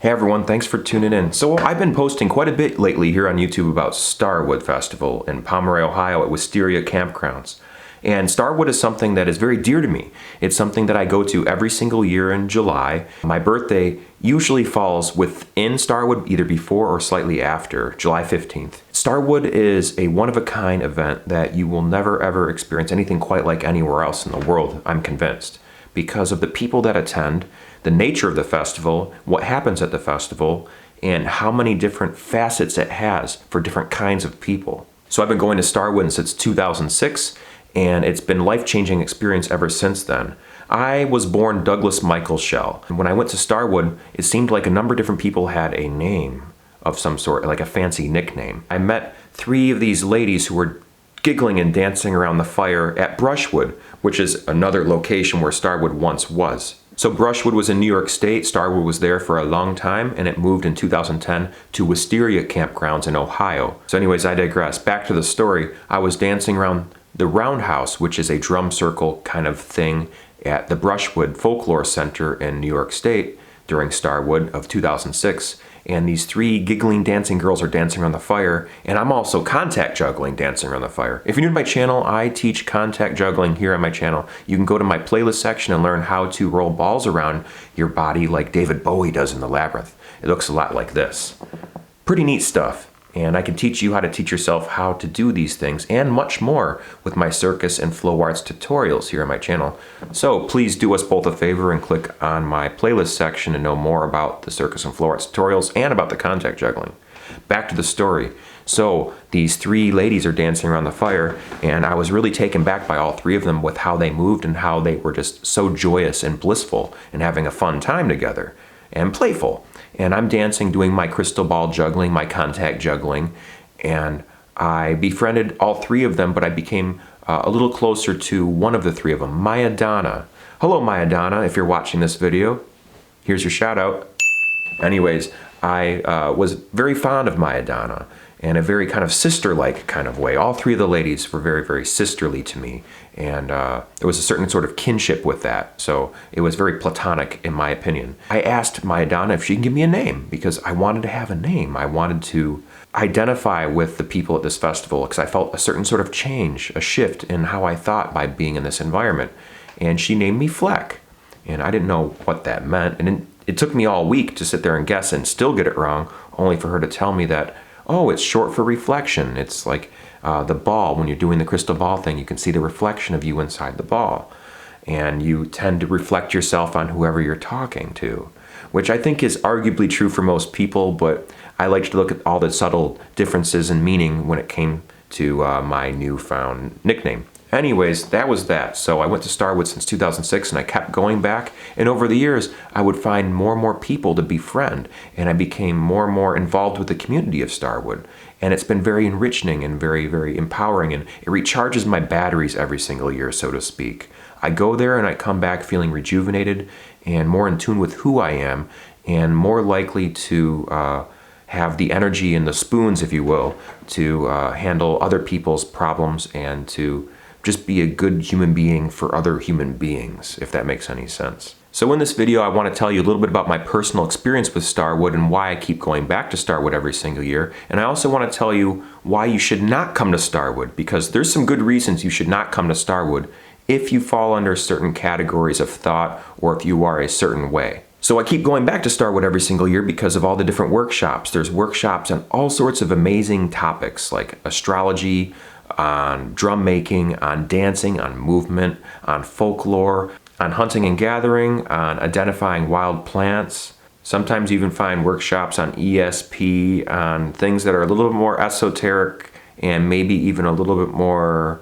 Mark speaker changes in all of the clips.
Speaker 1: Hey everyone, thanks for tuning in. So I've been posting quite a bit lately here on YouTube about Starwood Festival in Pomeroy, Ohio at Wisteria Campgrounds. And Starwood is something that is very dear to me. It's something that I go to every single year in July. My birthday usually falls within Starwood, either before or slightly after, July 15th. Starwood is a one-of-a-kind event that you will never ever experience anything quite like anywhere else in the world, I'm convinced, because of the people that attend, the nature of the festival, what happens at the festival, and how many different facets it has for different kinds of people. So I've been going to Starwood since 2006, and it's been a life-changing experience ever since then. I was born Douglas Michael Schell, and when I went to Starwood, it seemed like a number of different people had a name of some sort, like a fancy nickname. I met 3 of these ladies who were giggling and dancing around the fire at Brushwood, which is another location where Starwood once was. So Brushwood was in New York State, Starwood was there for a long time, and it moved in 2010 to Wisteria Campgrounds in Ohio. So anyways, I digress. Back to the story, I was dancing around the Roundhouse, which is a drum circle kind of thing at the Brushwood Folklore Center in New York State during Starwood of 2006. And these 3 giggling dancing girls are dancing around the fire, and I'm also contact juggling dancing around the fire. If you're new to my channel, I teach contact juggling here on my channel. You can go to my playlist section and learn how to roll balls around your body like David Bowie does in The Labyrinth. It looks a lot like this. Pretty neat stuff. And I can teach you how to teach yourself how to do these things and much more with my circus and flow arts tutorials here on my channel. So please do us both a favor and click on my playlist section to know more about the circus and flow arts tutorials and about the contact juggling. Back to the story. So these 3 ladies are dancing around the fire, and I was really taken back by all 3 of them with how they moved and how they were just so joyous and blissful and having a fun time together and playful. And I'm dancing, doing my crystal ball juggling, my contact juggling, and I befriended all 3 of them, but I became a little closer to one of the 3 of them, Maya Donna. Hello, Maya Donna, if you're watching this video. Here's your shout out. Anyways, I was very fond of Maya Donna in a very kind of sister-like kind of way. All 3 of the ladies were very, very sisterly to me, and there was a certain sort of kinship with that, so it was very platonic in my opinion. I asked Maya Donna if she can give me a name, because I wanted to have a name. I wanted to identify with the people at this festival, because I felt a certain sort of change, a shift in how I thought by being in this environment. And she named me Flec, and I didn't know what that meant, and it took me all week to sit there and guess and still get it wrong, only for her to tell me that, oh, it's short for reflection. It's like the ball. When you're doing the crystal ball thing, you can see the reflection of you inside the ball. And you tend to reflect yourself on whoever you're talking to, which I think is arguably true for most people, but I like to look at all the subtle differences in meaning when it came to my newfound nickname. Anyways, that was that. So I went to Starwood since 2006, and I kept going back. And over the years, I would find more and more people to befriend, and I became more and more involved with the community of Starwood. And it's been very enriching and very, very empowering, and it recharges my batteries every single year, so to speak. I go there and I come back feeling rejuvenated and more in tune with who I am, and more likely to have the energy and the spoons, if you will, to handle other people's problems and to just be a good human being for other human beings, if that makes any sense. So in this video, I want to tell you a little bit about my personal experience with Starwood and why I keep going back to Starwood every single year. And I also want to tell you why you should not come to Starwood, because there's some good reasons you should not come to Starwood if you fall under certain categories of thought or if you are a certain way. So I keep going back to Starwood every single year because of all the different workshops. There's workshops on all sorts of amazing topics like astrology, on drum making, on dancing, on movement, on folklore, on hunting and gathering, on identifying wild plants. Sometimes you even find workshops on ESP, on things that are a little bit more esoteric and maybe even a little bit more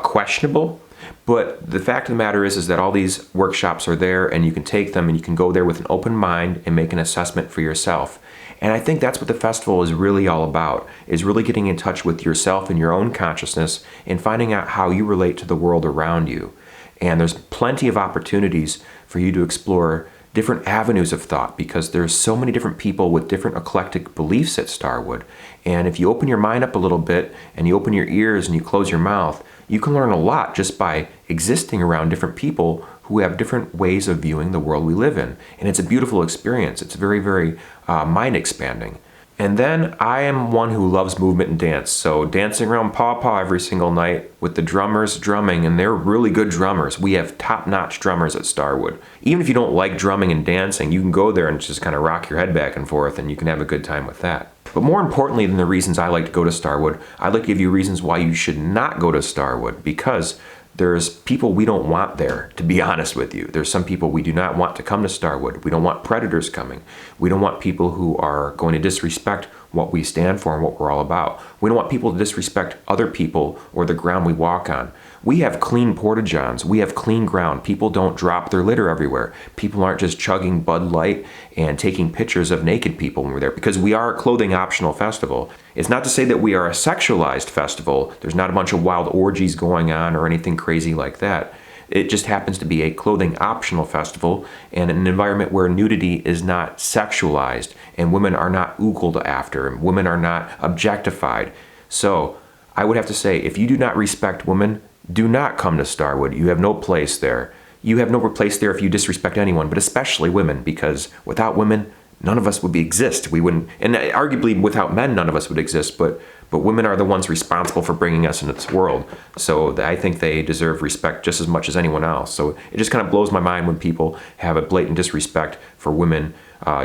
Speaker 1: questionable. But the fact of the matter is that all these workshops are there, and you can take them and you can go there with an open mind and make an assessment for yourself. And I think that's what the festival is really all about, is really getting in touch with yourself and your own consciousness and finding out how you relate to the world around you. And there's plenty of opportunities for you to explore different avenues of thought, because there's so many different people with different eclectic beliefs at Starwood. And if you open your mind up a little bit and you open your ears and you close your mouth, you can learn a lot just by existing around different people who have different ways of viewing the world we live in. And it's a beautiful experience. It's very, very mind expanding. And then I am one who loves movement and dance. So dancing around Paw Paw every single night with the drummers drumming, and they're really good drummers. We have top-notch drummers at Starwood. Even if you don't like drumming and dancing, you can go there and just kind of rock your head back and forth, and you can have a good time with that. But more importantly than the reasons I like to go to Starwood, I'd like to give you reasons why you should not go to Starwood, because there's people we don't want there, to be honest with you. There's some people we do not want to come to Starwood. We don't want predators coming. We don't want people who are going to disrespect what we stand for and what we're all about. We don't want people to disrespect other people or the ground we walk on. We have clean porta-johns. We have clean ground. People don't drop their litter everywhere. People aren't just chugging Bud Light and taking pictures of naked people when we're there, because we are a clothing optional festival. It's not to say that we are a sexualized festival. There's not a bunch of wild orgies going on or anything crazy like that. It just happens to be a clothing optional festival and an environment where nudity is not sexualized and women are not oogled after and women are not objectified. So I would have to say, if you do not respect women, do not come to Starwood. You have no place there. You have no place there if you disrespect anyone, but especially women, because without women, none of us would exist. We wouldn't, and arguably without men, none of us would exist, but women are the ones responsible for bringing us into this world. So I think they deserve respect just as much as anyone else. So it just kind of blows my mind when people have a blatant disrespect for women,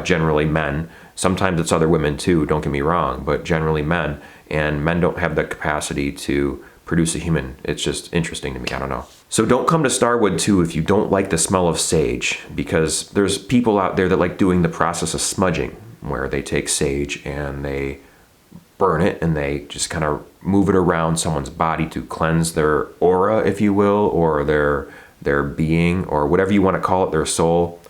Speaker 1: generally men. Sometimes it's other women too, don't get me wrong, but generally men. And men don't have the capacity to produce a human. It's just interesting to me, I don't know. So don't come to Starwood too if you don't like the smell of sage, because there's people out there that like doing the process of smudging, where they take sage and they burn it and they just kind of move it around someone's body to cleanse their aura, if you will, or their being, or whatever you want to call it, their soul.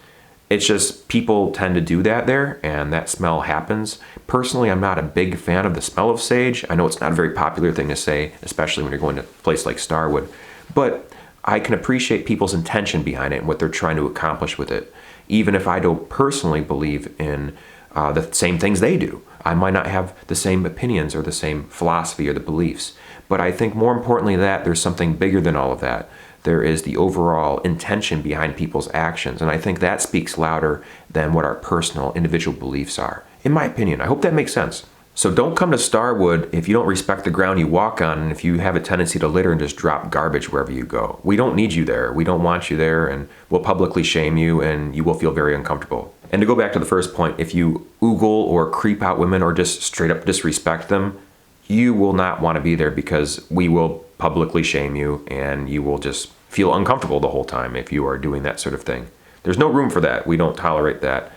Speaker 1: It's just people tend to do that there, and that smell happens. Personally, I'm not a big fan of the smell of sage. I know it's not a very popular thing to say, especially when you're going to a place like Starwood, but I can appreciate people's intention behind it and what they're trying to accomplish with it. Even if I don't personally believe in the same things they do. I might not have the same opinions or the same philosophy or the beliefs, but I think more importantly that there's something bigger than all of that. There is the overall intention behind people's actions, and I think that speaks louder than what our personal individual beliefs are, in my opinion. I hope that makes sense. So don't come to Starwood if you don't respect the ground you walk on, and if you have a tendency to litter and just drop garbage wherever you go. We don't need you there. We don't want you there, and we'll publicly shame you, and you will feel very uncomfortable. And to go back to the first point, if you oogle or creep out women or just straight up disrespect them, you will not want to be there, because we will publicly shame you and you will just feel uncomfortable the whole time if you are doing that sort of thing. There's no room for that. We don't tolerate that,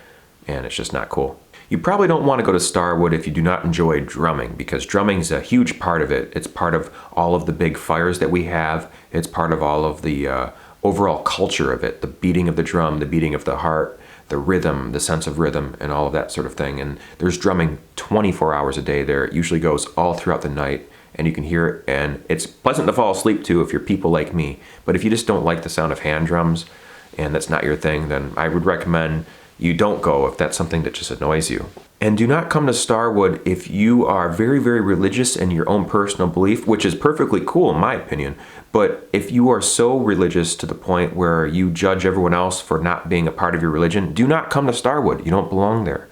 Speaker 1: and it's just not cool. You probably don't want to go to Starwood if you do not enjoy drumming, because drumming is a huge part of it. It's part of all of the big fires that we have. It's part of all of the overall culture of it, the beating of the drum, the beating of the heart, the rhythm, the sense of rhythm, and all of that sort of thing. And there's drumming 24 hours a day there. It usually goes all throughout the night, and you can hear it, and it's pleasant to fall asleep to if you're people like me. But if you just don't like the sound of hand drums and that's not your thing, then I would recommend you don't go if that's something that just annoys you. And do not come to Starwood if you are very, very religious in your own personal belief, which is perfectly cool in my opinion. But if you are so religious to the point where you judge everyone else for not being a part of your religion, do not come to Starwood. You don't belong there.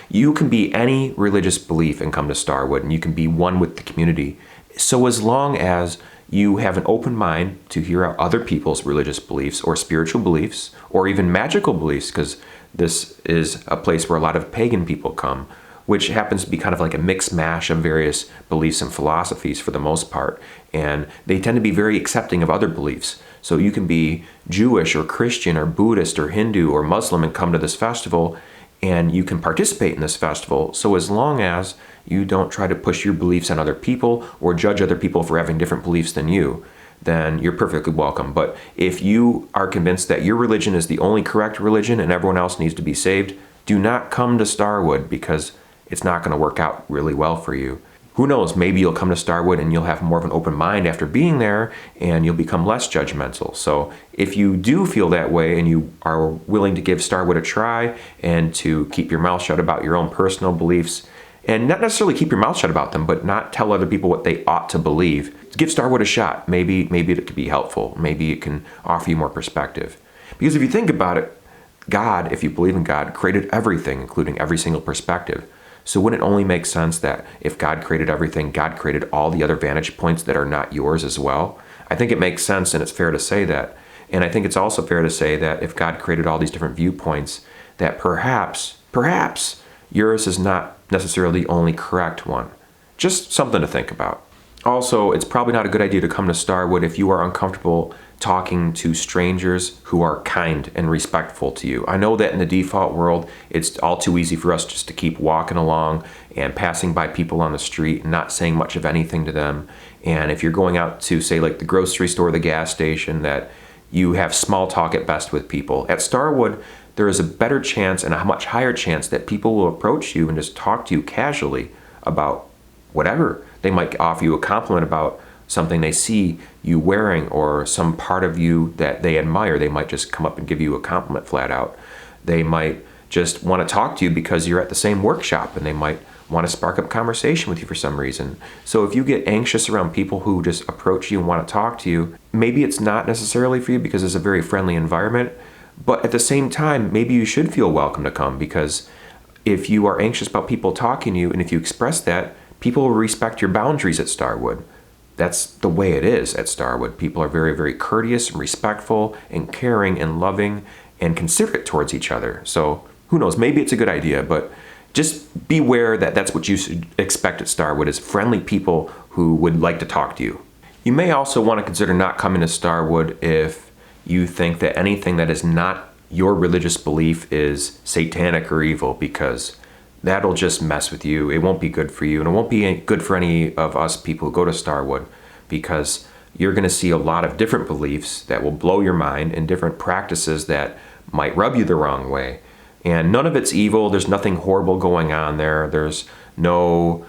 Speaker 1: You can be any religious belief and come to Starwood, and you can be one with the community. So as long as you have an open mind to hear out other people's religious beliefs or spiritual beliefs or even magical beliefs, because this is a place where a lot of pagan people come, which happens to be kind of like a mixed mash of various beliefs and philosophies for the most part. And they tend to be very accepting of other beliefs. So you can be Jewish or Christian or Buddhist or Hindu or Muslim and come to this festival, and you can participate in this festival. So as long as you don't try to push your beliefs on other people or judge other people for having different beliefs than you, then you're perfectly welcome. But if you are convinced that your religion is the only correct religion and everyone else needs to be saved, do not come to Starwood, because it's not going to work out really well for you. Who knows, maybe you'll come to Starwood and you'll have more of an open mind after being there, and you'll become less judgmental. So if you do feel that way and you are willing to give Starwood a try and to keep your mouth shut about your own personal beliefs, and not necessarily keep your mouth shut about them, but not tell other people what they ought to believe, give Starwood a shot. Maybe it could be helpful. Maybe it can offer you more perspective. Because if you think about it, God, if you believe in God, created everything, including every single perspective. So wouldn't it only make sense that if God created everything, God created all the other vantage points that are not yours as well? I think it makes sense, and it's fair to say that. And I think it's also fair to say that if God created all these different viewpoints, that perhaps yours is not necessarily the only correct one. Just something to think about. Also, it's probably not a good idea to come to Starwood if you are uncomfortable talking to strangers who are kind and respectful to you. I know that in the default world, it's all too easy for us just to keep walking along and passing by people on the street and not saying much of anything to them. And if you're going out to, say, like the grocery store or the gas station, that you have small talk at best with people. At Starwood, there is a better chance and a much higher chance that people will approach you and just talk to you casually about whatever. They might offer you a compliment about something they see you wearing or some part of you that they admire. They might just come up and give you a compliment flat out. They might just want to talk to you because you're at the same workshop, and they might want to spark up conversation with you for some reason. So if you get anxious around people who just approach you and want to talk to you, maybe it's not necessarily for you because it's a very friendly environment, but at the same time, maybe you should feel welcome to come, because if you are anxious about people talking to you and if you express that, people will respect your boundaries at Starwood. That's the way it is at Starwood. People are very, very courteous and respectful and caring and loving and considerate towards each other. So who knows, maybe it's a good idea, but just beware that that's what you should expect at Starwood, is friendly people who would like to talk to you. You may also want to consider not coming to Starwood if you think that anything that is not your religious belief is satanic or evil, because that'll just mess with you. It won't be good for you, and it won't be good for any of us people who go to Starwood, because you're going to see a lot of different beliefs that will blow your mind and different practices that might rub you the wrong way. And none of it's evil. There's nothing horrible going on there. There's no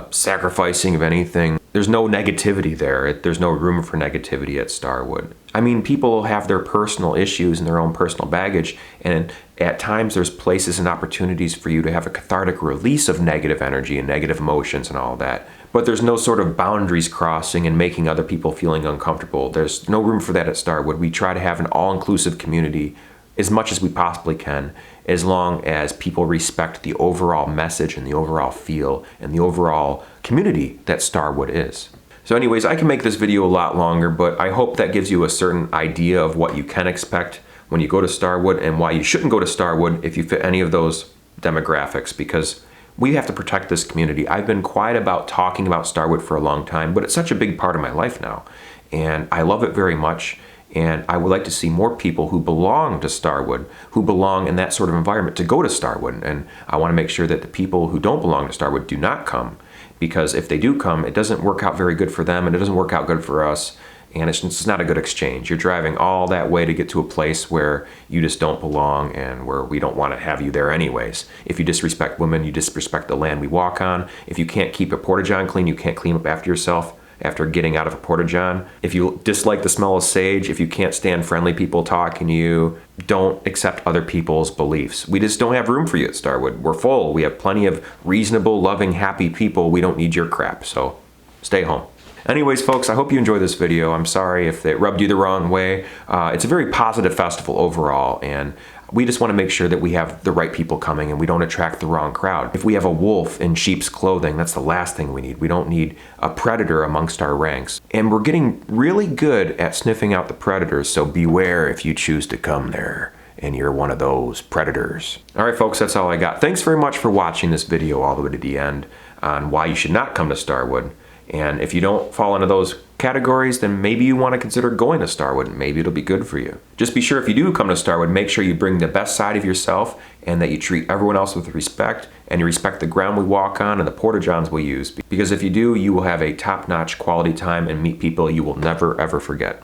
Speaker 1: sacrificing of anything. There's no negativity there. There's no room for negativity at Starwood. I mean, people have their personal issues and their own personal baggage, and at times there's places and opportunities for you to have a cathartic release of negative energy and negative emotions and all that. But there's no sort of boundaries crossing and making other people feeling uncomfortable. There's no room for that at Starwood. We try to have an all-inclusive community as much as we possibly can, as long as people respect the overall message and the overall feel and the overall community that Starwood is. So anyways, I can make this video a lot longer, but I hope that gives you a certain idea of what you can expect when you go to Starwood and why you shouldn't go to Starwood if you fit any of those demographics, because we have to protect this community. I've been quiet about talking about Starwood for a long time, but it's such a big part of my life now, and I love it very much. And I would like to see more people who belong to Starwood, who belong in that sort of environment, to go to Starwood. And I want to make sure that the people who don't belong to Starwood do not come, because if they do come, it doesn't work out very good for them, and it doesn't work out good for us, and it's just not a good exchange. You're driving all that way to get to a place where you just don't belong and where we don't want to have you there anyways. If you disrespect women, you disrespect the land we walk on. If you can't keep a porta-john clean, you can't clean up after yourself after getting out of a porta-john. If you dislike the smell of sage, if you can't stand friendly people talking to you, don't accept other people's beliefs. We just don't have room for you at Starwood. We're full. We have plenty of reasonable, loving, happy people. We don't need your crap, so stay home. Anyways, folks, I hope you enjoyed this video. I'm sorry if it rubbed you the wrong way. It's a very positive festival overall, and we just want to make sure that we have the right people coming and we don't attract the wrong crowd. If we have a wolf in sheep's clothing, that's the last thing we need. We don't need a predator amongst our ranks. And we're getting really good at sniffing out the predators, so beware if you choose to come there and you're one of those predators. All right, folks, that's all I got. Thanks very much for watching this video all the way to the end on why you should not come to Starwood. And if you don't fall into those categories, then maybe you want to consider going to Starwood. Maybe it'll be good for you. Just be sure if you do come to Starwood, make sure you bring the best side of yourself and that you treat everyone else with respect and you respect the ground we walk on and the porta-johns we use. Because if you do, you will have a top-notch quality time and meet people you will never ever forget.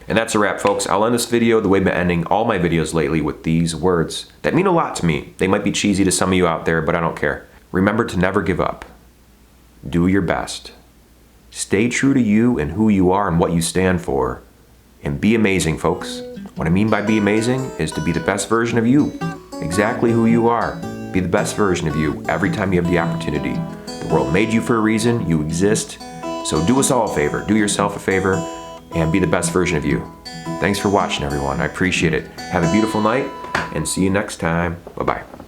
Speaker 1: And that's a wrap, folks. I'll end this video the way I've been ending all my videos lately, with these words that mean a lot to me. They might be cheesy to some of you out there, but I don't care. Remember to never give up. Do your best. Stay true to you and who you are and what you stand for. And be amazing, folks. What I mean by be amazing is to be the best version of you. Exactly who you are. Be the best version of you every time you have the opportunity. The world made you for a reason. You exist. So do us all a favor. Do yourself a favor and be the best version of you. Thanks for watching, everyone. I appreciate it. Have a beautiful night, and see you next time. Bye-bye.